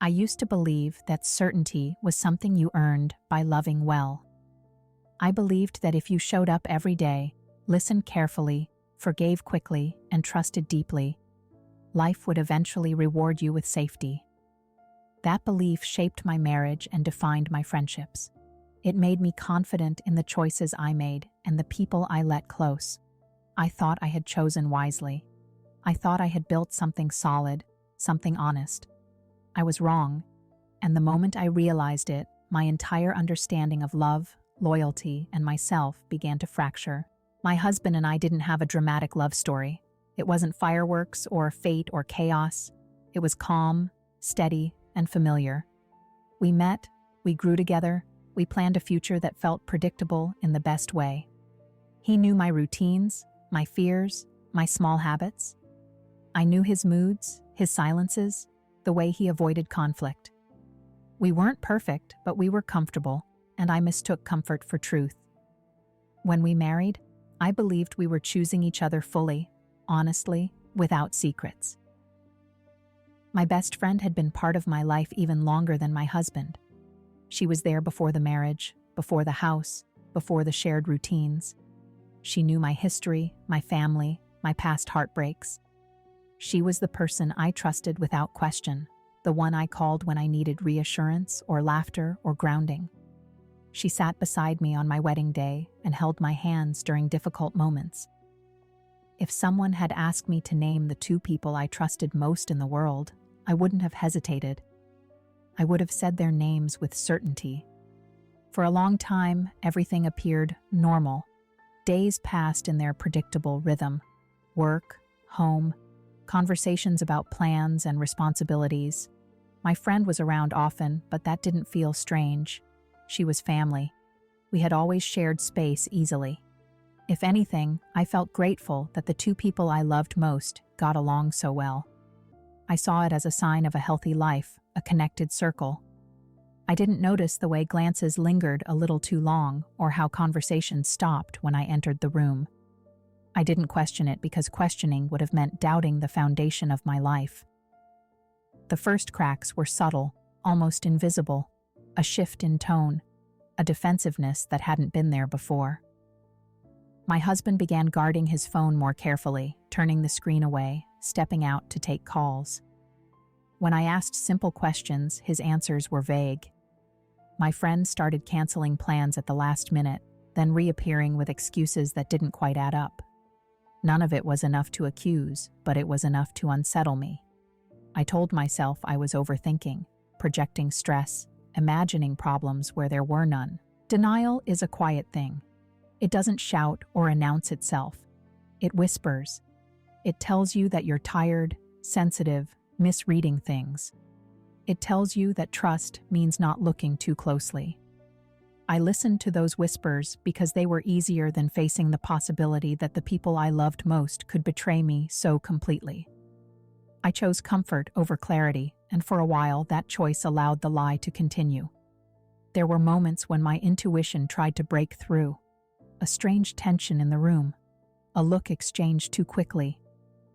I used to believe that certainty was something you earned by loving well. I believed that if you showed up every day, listened carefully, forgave quickly, and trusted deeply, life would eventually reward you with safety. That belief shaped my marriage and defined my friendships. It made me confident in the choices I made and the people I let close. I thought I had chosen wisely. I thought I had built something solid, something honest. I was wrong, and the moment I realized it, my entire understanding of love, loyalty, and myself began to fracture. My husband and I didn't have a dramatic love story. It wasn't fireworks or fate or chaos. It was calm, steady, and familiar. We met, we grew together, we planned a future that felt predictable in the best way. He knew my routines, my fears, my small habits. I knew his moods, his silences, the way he avoided conflict. We weren't perfect, but we were comfortable, and I mistook comfort for truth. When we married, I believed we were choosing each other fully, honestly, without secrets. My best friend had been part of my life even longer than my husband. She was there before the marriage, before the house, before the shared routines. She knew my history, my family, my past heartbreaks. She was the person I trusted without question, the one I called when I needed reassurance or laughter or grounding. She sat beside me on my wedding day and held my hands during difficult moments. If someone had asked me to name the two people I trusted most in the world, I wouldn't have hesitated. I would have said their names with certainty. For a long time, everything appeared normal. Days passed in their predictable rhythm. Work, home, conversations about plans and responsibilities. My friend was around often, but that didn't feel strange. She was family. We had always shared space easily. If anything, I felt grateful that the two people I loved most got along so well. I saw it as a sign of a healthy life, a connected circle. I didn't notice the way glances lingered a little too long or how conversations stopped when I entered the room. I didn't question it because questioning would have meant doubting the foundation of my life. The first cracks were subtle, almost invisible, a shift in tone, a defensiveness that hadn't been there before. My husband began guarding his phone more carefully, turning the screen away, stepping out to take calls. When I asked simple questions, his answers were vague. My friend started canceling plans at the last minute, then reappearing with excuses that didn't quite add up. None of it was enough to accuse, but it was enough to unsettle me. I told myself I was overthinking, projecting stress, imagining problems where there were none. Denial is a quiet thing. It doesn't shout or announce itself. It whispers. It tells you that you're tired, sensitive, misreading things. It tells you that trust means not looking too closely. I listened to those whispers because they were easier than facing the possibility that the people I loved most could betray me so completely. I chose comfort over clarity, and for a while that choice allowed the lie to continue. There were moments when my intuition tried to break through. A strange tension in the room, a look exchanged too quickly,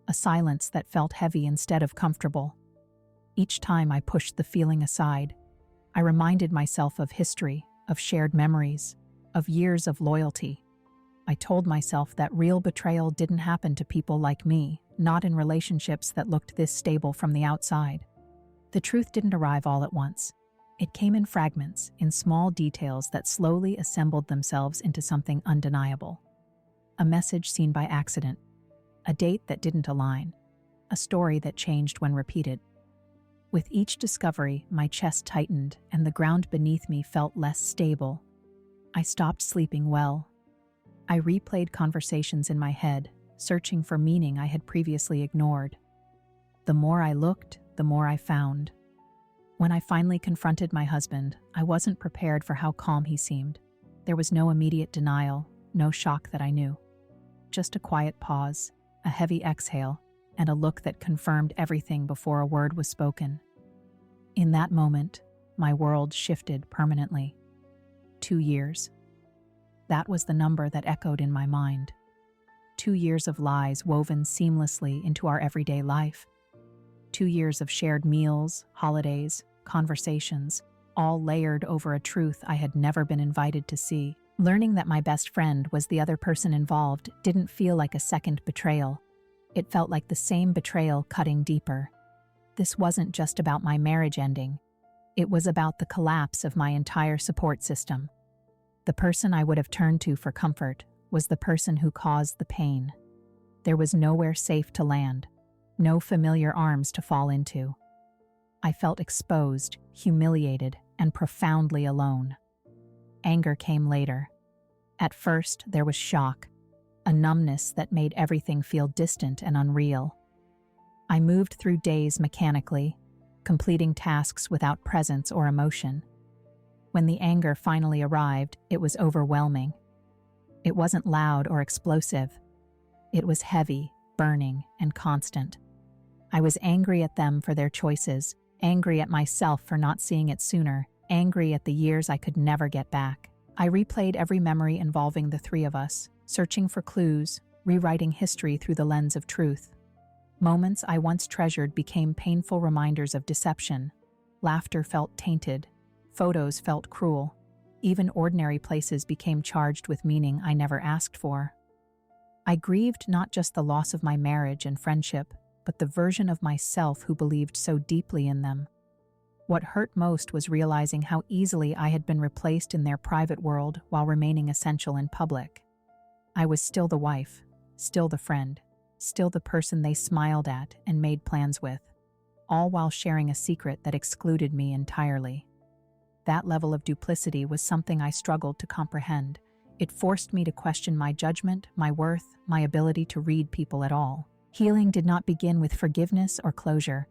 a silence that felt heavy instead of comfortable. Each time I pushed the feeling aside, I reminded myself of history, of shared memories, of years of loyalty. I told myself that real betrayal didn't happen to people like me, not in relationships that looked this stable from the outside. The truth didn't arrive all at once. It came in fragments, in small details that slowly assembled themselves into something undeniable. A message seen by accident, a date that didn't align, a story that changed when repeated. With each discovery, my chest tightened and the ground beneath me felt less stable. I stopped sleeping well. I replayed conversations in my head, searching for meaning I had previously ignored. The more I looked, the more I found. When I finally confronted my husband, I wasn't prepared for how calm he seemed. There was no immediate denial, no shock that I knew. Just a quiet pause, a heavy exhale, and a look that confirmed everything before a word was spoken. In that moment, my world shifted permanently. 2 years. That was the number that echoed in my mind. 2 years of lies woven seamlessly into our everyday life. 2 years of shared meals, holidays, conversations, all layered over a truth I had never been invited to see. Learning that my best friend was the other person involved didn't feel like a second betrayal. It felt like the same betrayal cutting deeper. This wasn't just about my marriage ending. It was about the collapse of my entire support system. The person I would have turned to for comfort was the person who caused the pain. There was nowhere safe to land, no familiar arms to fall into. I felt exposed, humiliated, and profoundly alone. Anger came later. At first, there was shock, a numbness that made everything feel distant and unreal. I moved through days mechanically, completing tasks without presence or emotion. When the anger finally arrived, it was overwhelming. It wasn't loud or explosive. It was heavy, burning, and constant. I was angry at them for their choices, angry at myself for not seeing it sooner, angry at the years I could never get back. I replayed every memory involving the three of us, searching for clues, rewriting history through the lens of truth. Moments I once treasured became painful reminders of deception. Laughter felt tainted. Photos felt cruel. Even ordinary places became charged with meaning I never asked for. I grieved not just the loss of my marriage and friendship, but the version of myself who believed so deeply in them. What hurt most was realizing how easily I had been replaced in their private world while remaining essential in public. I was still the wife, still the friend, still the person they smiled at and made plans with, all while sharing a secret that excluded me entirely. That level of duplicity was something I struggled to comprehend. It forced me to question my judgment, my worth, my ability to read people at all. Healing did not begin with forgiveness or closure.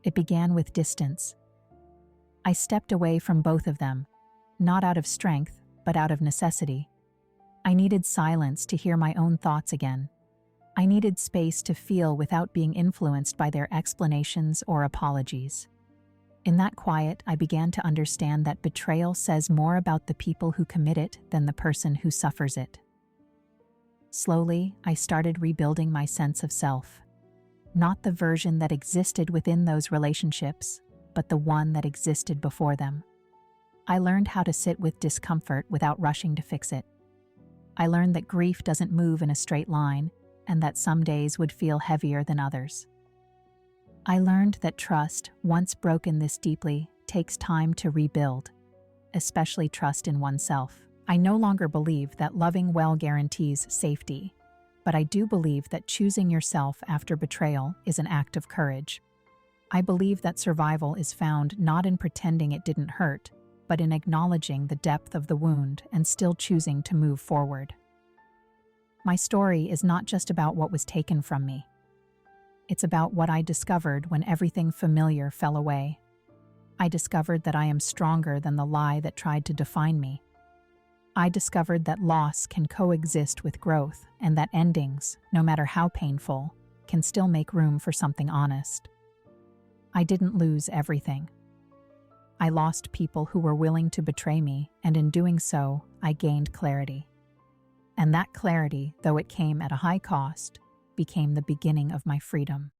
It began with distance. I stepped away from both of them, not out of strength, but out of necessity. I needed silence to hear my own thoughts again. I needed space to feel without being influenced by their explanations or apologies. In that quiet, I began to understand that betrayal says more about the people who commit it than the person who suffers it. Slowly, I started rebuilding my sense of self. Not the version that existed within those relationships, but the one that existed before them. I learned how to sit with discomfort without rushing to fix it. I learned that grief doesn't move in a straight line, and that some days would feel heavier than others. I learned that trust, once broken this deeply, takes time to rebuild, especially trust in oneself. I no longer believe that loving well guarantees safety, but I do believe that choosing yourself after betrayal is an act of courage. I believe that survival is found not in pretending it didn't hurt, but in acknowledging the depth of the wound and still choosing to move forward. My story is not just about what was taken from me. It's about what I discovered when everything familiar fell away. I discovered that I am stronger than the lie that tried to define me. I discovered that loss can coexist with growth and that endings, no matter how painful, can still make room for something honest. I didn't lose everything. I lost people who were willing to betray me, and in doing so, I gained clarity. And that clarity, though it came at a high cost, became the beginning of my freedom.